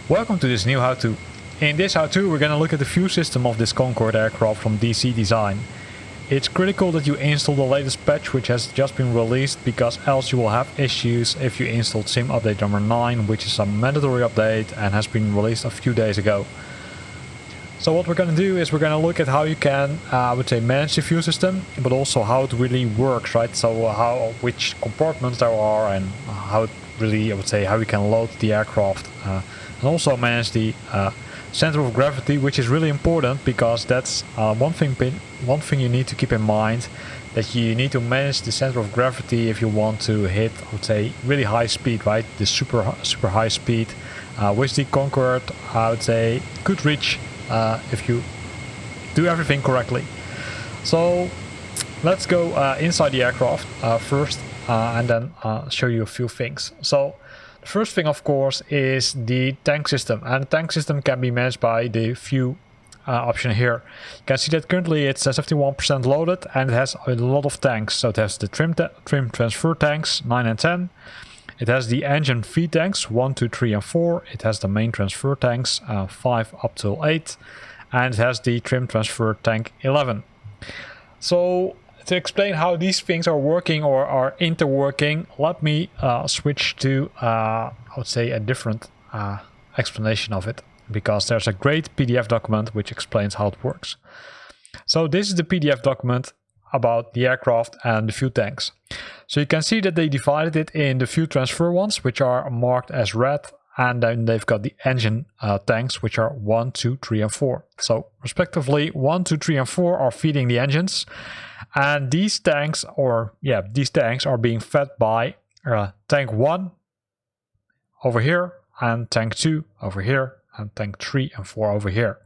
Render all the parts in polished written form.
Welcome to this new how-to. In this how-to we're going to look at the fuel system of this Concorde aircraft from DC Design. It's critical that you install the latest patch which has just been released, because else you will have issues if you installed sim update number 9, which is a mandatory update and has been released a few days ago. So what we're going to do is we're going to look at how you can, I would say, manage the fuel system, but also how it really works, right? So which compartments there are and how it really, I would say, how you can load the aircraft. And also manage the center of gravity, which is really important, because that's one thing you need to keep in mind, that you need to manage the center of gravity if you want to hit, I would say, really high speed, right? The super high speed, which the Concorde, I would say, could reach if you do everything correctly. So let's go inside the aircraft first, and then show you a few things. So the first thing, of course, is the tank system, and the tank system can be managed by the fuel option here. You can see that currently it's 71% loaded and it has a lot of tanks. So it has the trim transfer tanks 9 and 10. It has the engine feed tanks 1, 2, 3 and 4. It has the main transfer tanks 5 up to 8, and it has the trim transfer tank 11. So to explain how these things are working or are interworking, let me switch to, I would say, a different explanation of it, because there's a great PDF document which explains how it works. So this is the PDF document about the aircraft and the fuel tanks. So you can see that they divided it in the fuel transfer ones, which are marked as red, and then they've got the engine tanks, which are 1, 2, 3 and 4. So respectively 1, 2, 3 and 4 are feeding the engines. And these tanks are being fed by tank 1 over here, and tank 2 over here, and tank 3 and 4 over here.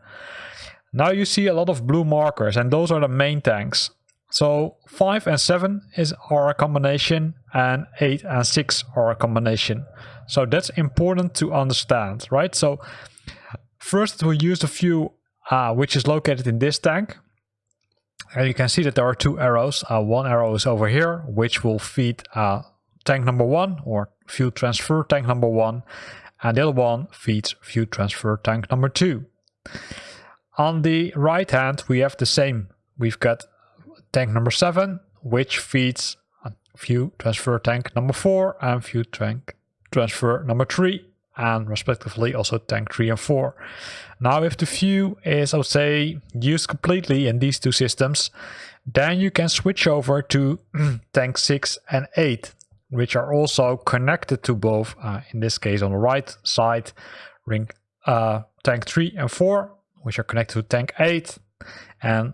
Now you see a lot of blue markers, and those are the main tanks. So 5 and 7 are a combination, and 8 and 6 are a combination. So that's important to understand, right? So first we'll use the fuel which is located in this tank. And you can see that there are 2 arrows. One arrow is over here, which will feed tank number 1, or fuel transfer tank number 1, and the other one feeds fuel transfer tank number 2. On the right hand we have the same. We've got tank number 7, which feeds fuel transfer tank number 4 and fuel tank transfer number 3, and respectively also tank 3 and 4. Now if the fuel is, I would say, used completely in these 2 systems, then you can switch over to tank 6 and 8, which are also connected to both, in this case on the right side, tank 3 and 4, which are connected to tank 8, and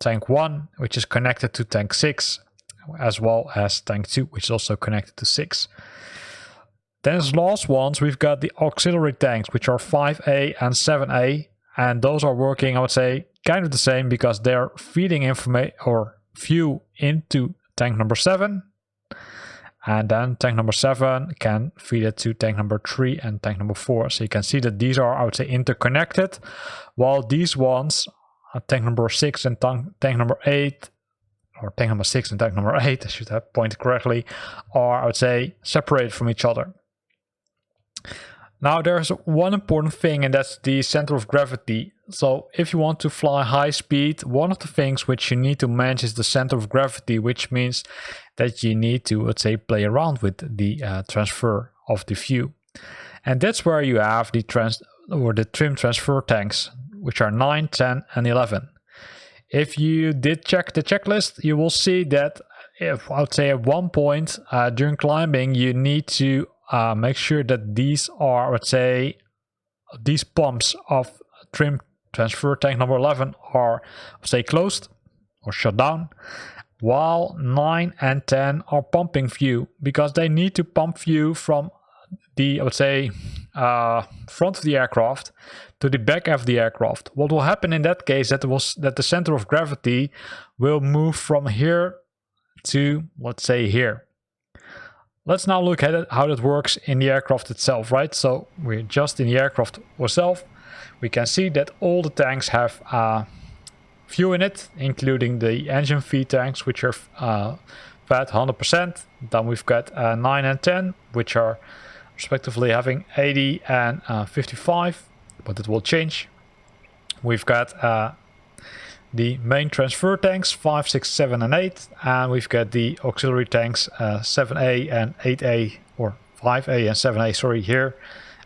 tank 1, which is connected to tank 6, as well as tank 2, which is also connected to 6. Then as last ones, we've got the auxiliary tanks, which are 5A and 7A, and those are working, I would say, kind of the same, because they're feeding information or fuel into tank number 7, and then tank number 7 can feed it to tank number 3 and tank number 4. So you can see that these are, I would say, interconnected, while these ones, tank number 6 and tank number 8, or tank number 6 and tank number 8, I should have pointed correctly, are, I would say, separated from each other. Now there's one important thing, and that's the center of gravity. So if you want to fly high speed, one of the things which you need to manage is the center of gravity, which means that you need to, let's say, play around with the transfer of the fuel. And that's where you have the trim transfer tanks, which are 9, 10 and 11. If you did check the checklist, you will see that, if I would say at one point during climbing, you need to make sure that these are, let's say, these pumps of trim transfer tank number 11 are, say, closed or shut down, while 9 and 10 are pumping fuel, because they need to pump fuel from the, I would say, front of the aircraft to the back of the aircraft. What will happen in that case that the center of gravity will move from here to, let's say, here. Let's now look at it, how that works in the aircraft itself, right? So we're just in the aircraft itself. We can see that all the tanks have fuel in it, including the engine feed tanks, which are fed 100%. Then we've got 9 and 10, which are respectively having 80 and 55, but it will change. We've got the main transfer tanks 5, 6, 7 and 8, and we've got the auxiliary tanks 7A and 8A, or 5A and 7A, sorry, here.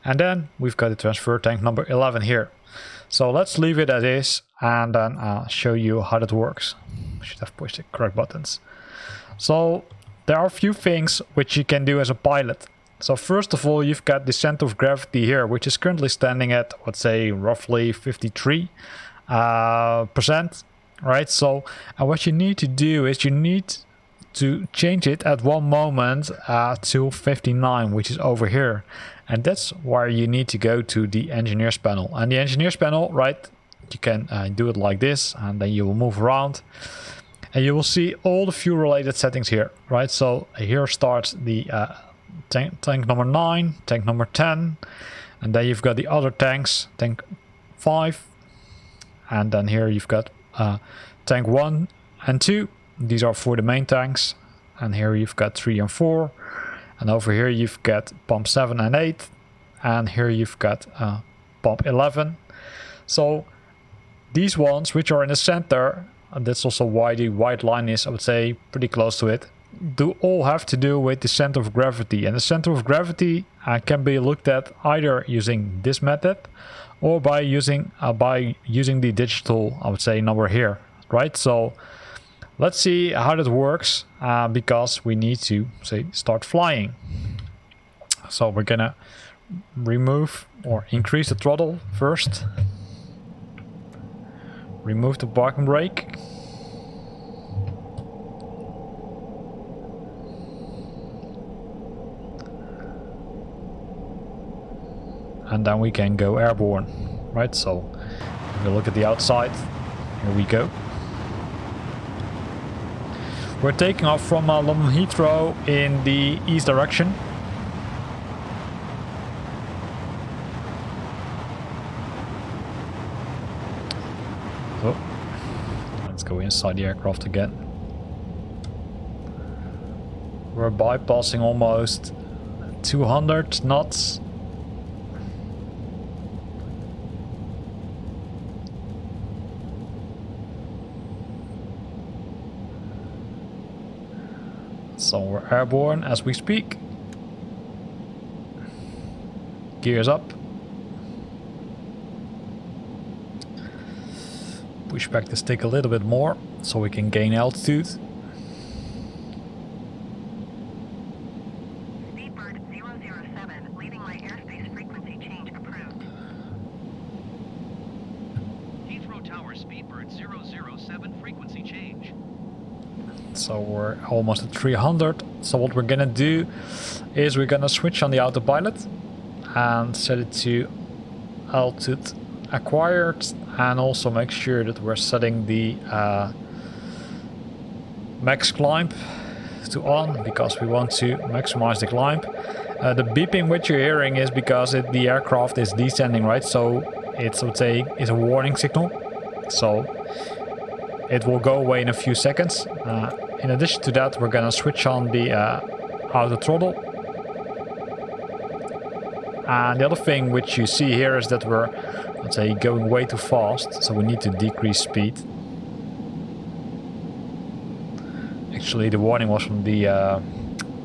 And then we've got the transfer tank number 11 here. So let's leave it as is and then show you how that works. I should have pushed the correct buttons. So there are a few things which you can do as a pilot. So first of all, you've got the center of gravity here, which is currently standing at, let's say, roughly 53%, right? So what you need to do is you need to change it at one moment to 59, which is over here. And that's where you need to go to the engineers panel. And the engineers panel, right, you can do it like this, and then you will move around. And you will see all the fuel related settings here, right? So here starts the tank number 9, tank number 10, and then you've got the other tanks, tank 5, and then here you've got tank 1 and 2. These are for the main tanks, and here you've got 3 and 4, and over here you've got pump 7 and 8, and here you've got pump 11. So these ones which are in the center, and that's also why the white line is, I would say, pretty close to it, do all have to do with the center of gravity. And the center of gravity can be looked at either using this method or by using the digital, I would say, number here, right? So let's see how that works, because we need to, say, start flying. So we're gonna remove or increase the throttle first, remove the parking brake, and then we can go airborne, right? So if we look at the outside, here we go. We're taking off from London Heathrow in the east direction. So let's go inside the aircraft again. We're bypassing almost 200 knots. So we're airborne as we speak. Gears up. Push back the stick a little bit more so we can gain altitude. Speedbird 007, leaving my airspace frequency change approved. Heathrow Tower, Speedbird 007, frequency change. So we're almost at 300. So what we're gonna do is we're gonna switch on the autopilot and set it to altitude acquired, and also make sure that we're setting the max climb to on, because we want to maximize the climb. The beeping which you're hearing is because the aircraft is descending, right? So it's, I would say, is a warning signal. So it will go away in a few seconds. In addition to that, we're gonna switch on the auto throttle. And the other thing which you see here is that we're, let's say, going way too fast, so we need to decrease speed. Actually, the warning was from the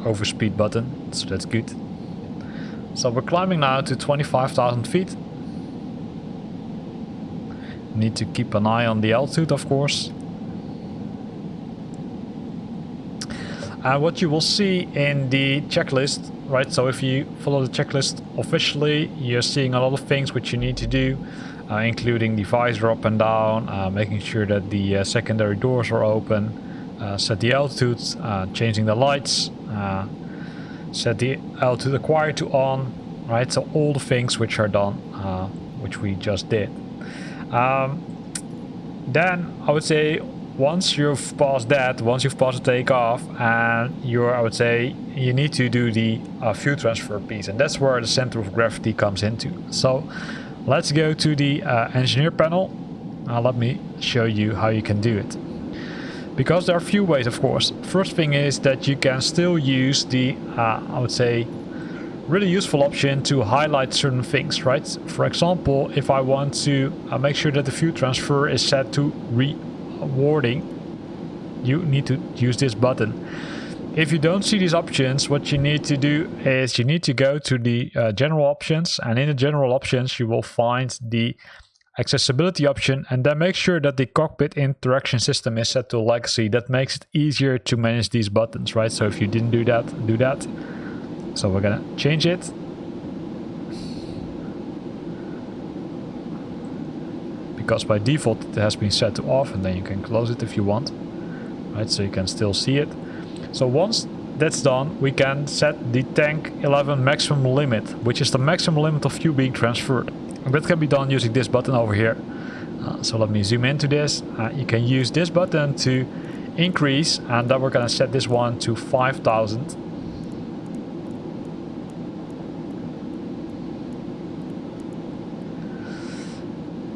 overspeed button, so that's good. So we're climbing now to 25,000 feet. Need to keep an eye on the altitude, of course. What you will see in the checklist, right? So if you follow the checklist officially, you're seeing a lot of things which you need to do, including the visor up and down, making sure that the secondary doors are open, set the altitude, changing the lights, set the altitude acquired to on, right? So all the things which are done, which we just did. Then I would say once you've passed that, once you've passed the takeoff, and I would say you need to do the fuel transfer piece, and that's where the center of gravity comes into. So let's go to the engineer panel. Let me show you how you can do it. Because there are a few ways, of course. First thing is that you can still use the, I would say, really useful option to highlight certain things, right? For example, if I want to make sure that the view transfer is set to rewarding, you need to use this button. If you don't see these options, what you need to do is you need to go to the general options, and in the general options you will find the accessibility option, and then make sure that the cockpit interaction system is set to legacy. That makes it easier to manage these buttons, right? So if you didn't do that, do that. So we're gonna change it. Because by default it has been set to off, and then you can close it if you want, right? So you can still see it. So once that's done, we can set the tank 11 maximum limit, which is the maximum limit of fuel being transferred. And that can be done using this button over here. So let me zoom into this. You can use this button to increase, and then we're gonna set this one to 5,000.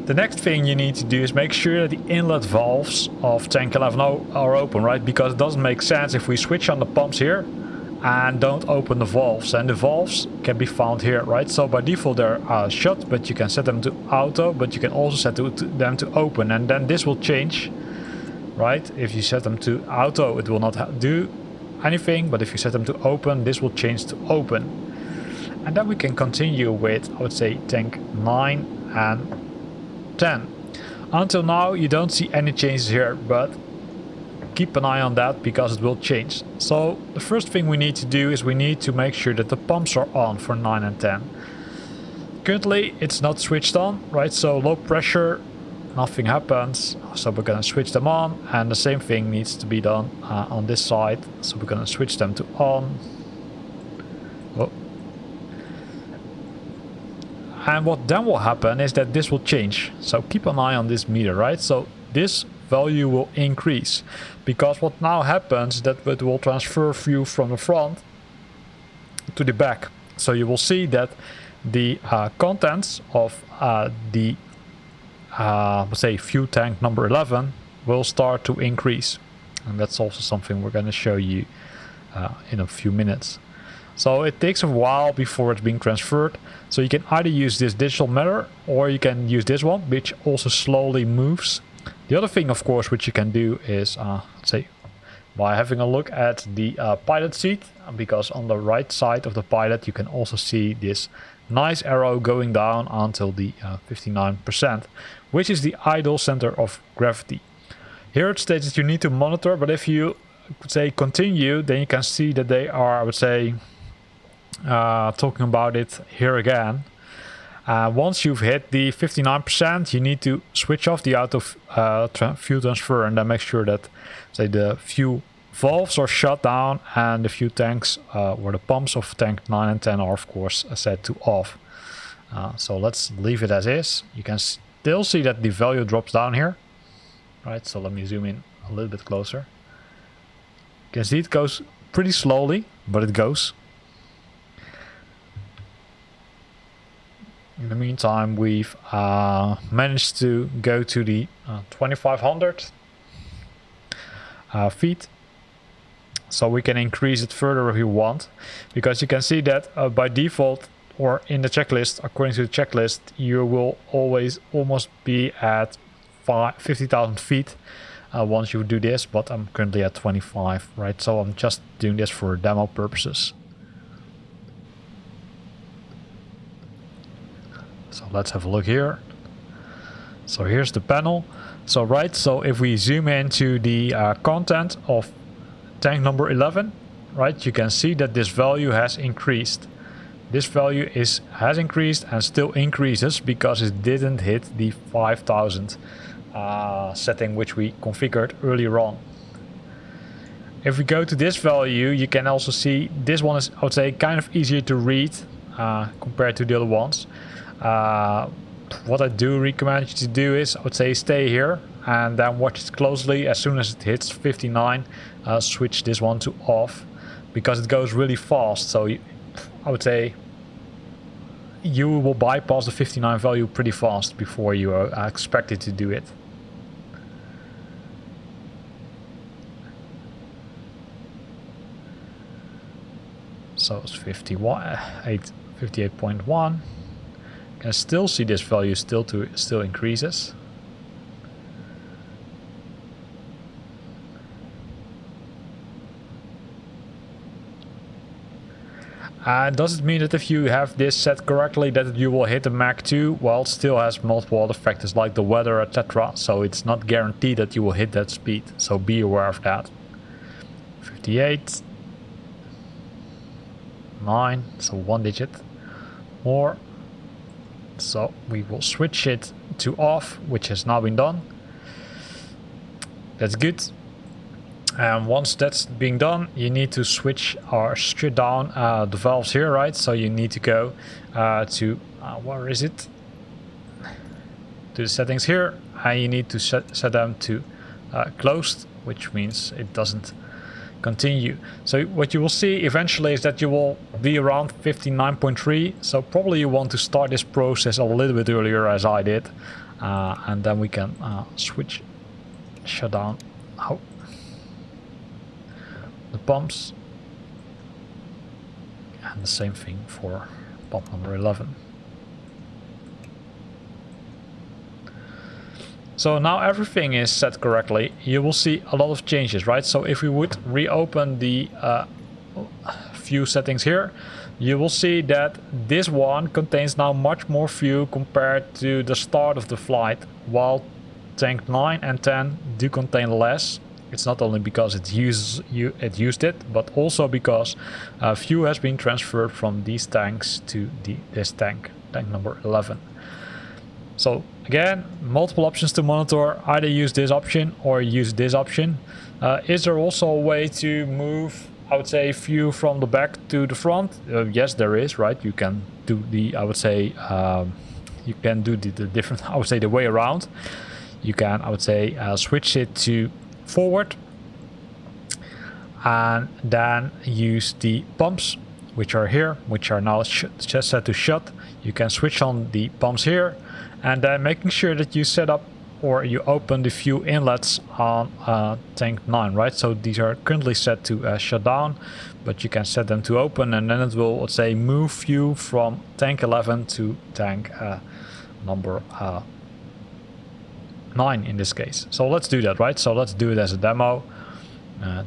The next thing you need to do is make sure that the inlet valves of tank 11 are open, right? Because it doesn't make sense if we switch on the pumps here and don't open the valves. And the valves can be found here, right? So by default they're shut, but you can set them to auto, but you can also set them to open. And then this will change, right? If you set them to auto, it will not do anything. But if you set them to open, this will change to open. And then we can continue with, I would say, tank 9 and 10. Until now you don't see any changes here, but keep an eye on that because it will change. So the first thing we need to do is we need to make sure that the pumps are on for 9 and 10. Currently it's not switched on, right? So low pressure, nothing happens. So we're gonna switch them on, and the same thing needs to be done on this side. So we're gonna switch them to on. Oh. And what then will happen is that this will change. So keep an eye on this meter, right? So this value will increase, because what now happens is that it will transfer fuel from the front to the back. So you will see that the contents of the let's say fuel tank number 11 will start to increase, and that's also something we're going to show you in a few minutes. So it takes a while before it's being transferred. So you can either use this digital meter, or you can use this one, which also slowly moves. The other thing, of course, which you can do is, let's say, by having a look at the pilot seat, because on the right side of the pilot you can also see this nice arrow going down until the 59%, which is the idle center of gravity. Here it states that you need to monitor, but if you say continue, then you can see that they are, I would say, talking about it here again. Once you've hit the 59%, you need to switch off the auto fuel transfer, and then make sure that, say, the fuel valves are shut down, and the fuel tanks or the pumps of tank 9 and 10 are of course set to off. So let's leave it as is. You can still see that the value drops down here, right? So let me zoom in a little bit closer. You can see it goes pretty slowly, but it goes. In the meantime, we've managed to go to the 2500 feet. So we can increase it further if you want, because you can see that by default, or in the checklist, according to the checklist, you will always almost be at 50,000 feet once you do this, but I'm currently at 25, right? So I'm just doing this for demo purposes. So let's have a look here. So here's the panel. So right, so if we zoom into the content of tank number 11, right, you can see that this value has increased. This value has increased and still increases because it didn't hit the 5000 setting which we configured earlier on. If we go to this value, you can also see this one is, I would say, kind of easier to read compared to the other ones. What I do recommend you to do is, I would say, stay here and then watch it closely. As soon as it hits 59, switch this one to off, because it goes really fast. So I would say you will bypass the 59 value pretty fast before you are expected to do it. So it's 58.1. Can still see this value still increases. Does it mean that if you have this set correctly that you will hit the Mach 2? Well, it still has multiple other factors like the weather, etc. So it's not guaranteed that you will hit that speed. So be aware of that. 58. 9. So 1 digit more. So we will switch it to off, which has now been done. That's good. And once that's being done, you need to switch or shut down the valves here, right? So you need to go to where is it? To the settings here, and you need to set them to closed, which means it doesn't continue. So what you will see eventually is that you will be around 59.3. So probably you want to start this process a little bit earlier, as I did, and then we can shut down. The pumps, and the same thing for pump number 11. So now everything is set correctly. You will see a lot of changes, right? So if we would reopen the fuel settings here, you will see that this one contains now much more fuel compared to the start of the flight, while tank 9 and 10 do contain less. It's not only because it used it, but also because fuel has been transferred from these tanks to this tank number 11. So again, multiple options to monitor. Either use this option or use this option. Is there also a way to move, I would say, fuel from the back to the front? Yes, there is, right? You can do the, I would say, the different, I would say, the way around. You can, I would say, switch it to forward and then use the pumps, which are here, which are now just set to shut. You can switch on the pumps here, and then making sure that you set up or you open the fuel inlets on tank 9, right? So these are currently set to shut down, but you can set them to open, and then it will, let's say, move fuel from tank 11 to tank number 9 in this case. So let's do that, right? So let's do it as a demo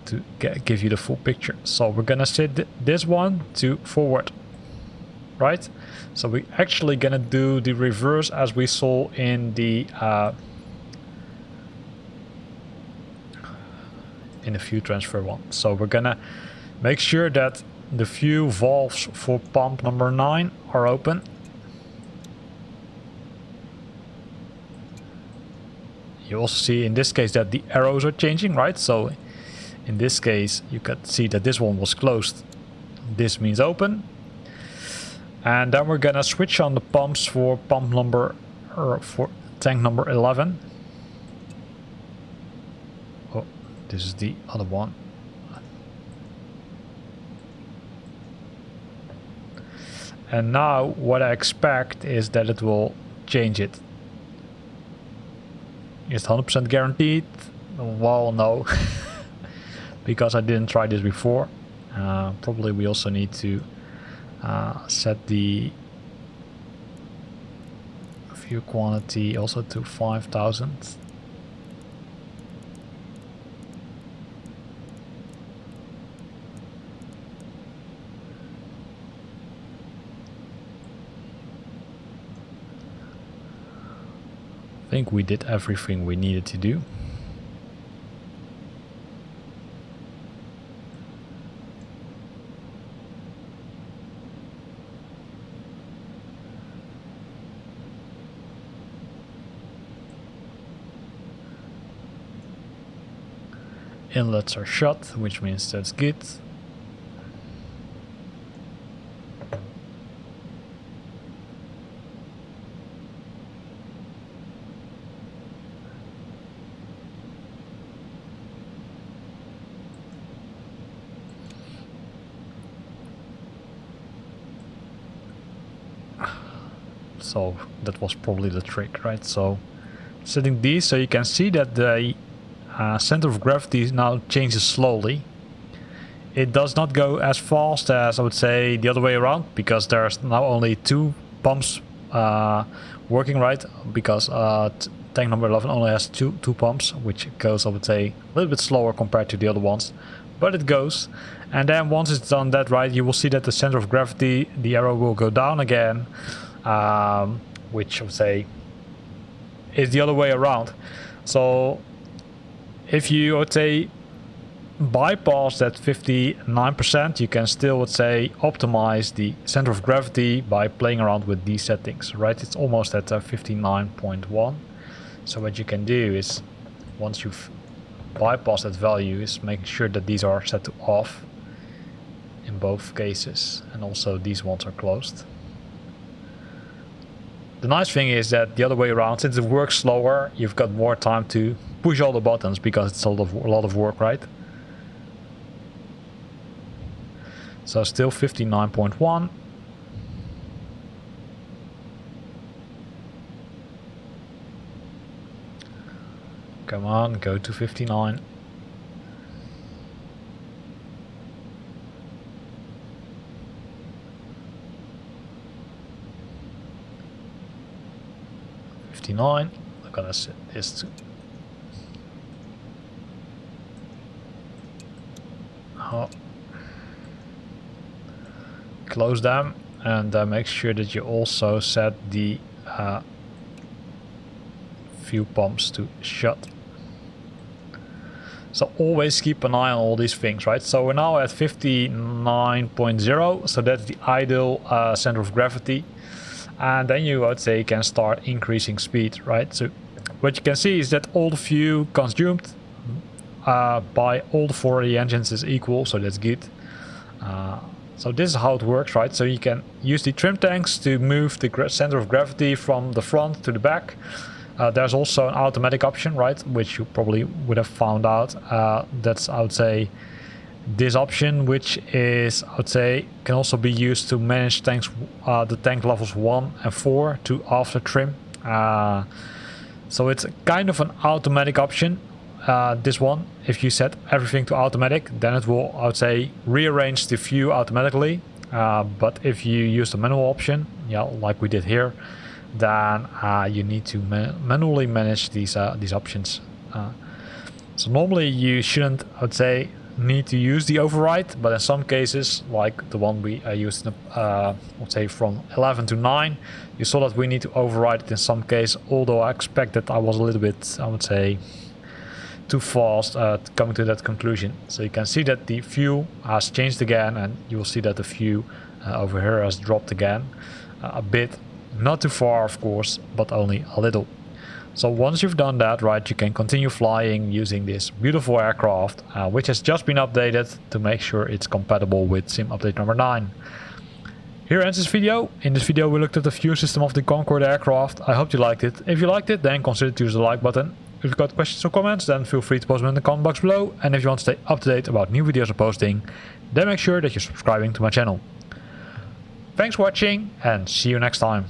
to give you the full picture. So we're gonna set this one to forward, right? So we're actually gonna do the reverse as we saw in the fuel transfer one. So we're gonna make sure that the fuel valves for pump number 9 are open. You also see in this case that the arrows are changing, right? So in this case, you can see that this one was closed. This means open. And then we're gonna switch on the pumps for pump number, or for tank number 11. Oh, this is the other one. And now what I expect is that it will change it. Is it 100% guaranteed? Well, no. Because I didn't try this before. Probably we also need to set the fuel quantity also to 5,000. I think we did everything we needed to do. Inlets are shut, which means that's good. So that was probably the trick, right? So setting these so you can see that the center of gravity now changes slowly. it does not go as fast as I would say the other way around, because there's now only 2 pumps working, right? Because tank number 11 only has two pumps, which goes, I would say, a little bit slower compared to the other ones, but it goes. And then once it's done that, right, you will see that the center of gravity, the arrow will go down again, which I would say is the other way around. So if you, I would say, bypass that 59%, you can still, would say, optimize the center of gravity by playing around with these settings, right? It's almost at 59.1. So what you can do is, once you've bypassed that value, is make sure that these are set to off in both cases, and also these ones are closed. The nice thing is that the other way around, since it works slower, you've got more time to push all the buttons, because it's a lot of work, right? So still 59.1. Come on, go to 59. Look at this. Close them, and make sure that you also set the fuel pumps to shut. So always keep an eye on all these things, right? So we're now at 59.0, so that's the ideal center of gravity. And then you, I would say, can start increasing speed, right? So what you can see is that all the fuel consumed by all the 4 of the engines is equal, so that's good. So this is how it works, right? So you can use the trim tanks to move the center of gravity from the front to the back. There's also an automatic option, right? Which you probably would have found out. That's, I would say, this option, which is, I would say, can also be used to manage tanks, the tank levels 1 and 4 to after trim. So it's kind of an automatic option. This one, if you set everything to automatic, then it will, I would say, rearrange the view automatically. But if you use the manual option, yeah, like we did here, then you need to manually manage these options. So normally you shouldn't, I would say, need to use the override, but in some cases, like the one we used, I would say from 11 to 9, you saw that we need to override it in some case. Although I expect that I was a little bit, I would say, too fast coming to that conclusion. So you can see that the view has changed again, and you will see that the view over here has dropped again a bit, not too far of course, but only a little. So once you've done that, right, you can continue flying using this beautiful aircraft, which has just been updated to make sure it's compatible with sim update number 9. Here ends this video. In this video we looked at the fuel system of the Concorde aircraft. I hope you liked it. If you liked it, then consider to use the like button. If you've got questions or comments, then feel free to post them in the comment box below. And if you want to stay up to date about new videos I'm posting, then make sure that you're subscribing to my channel. Thanks for watching, and see you next time.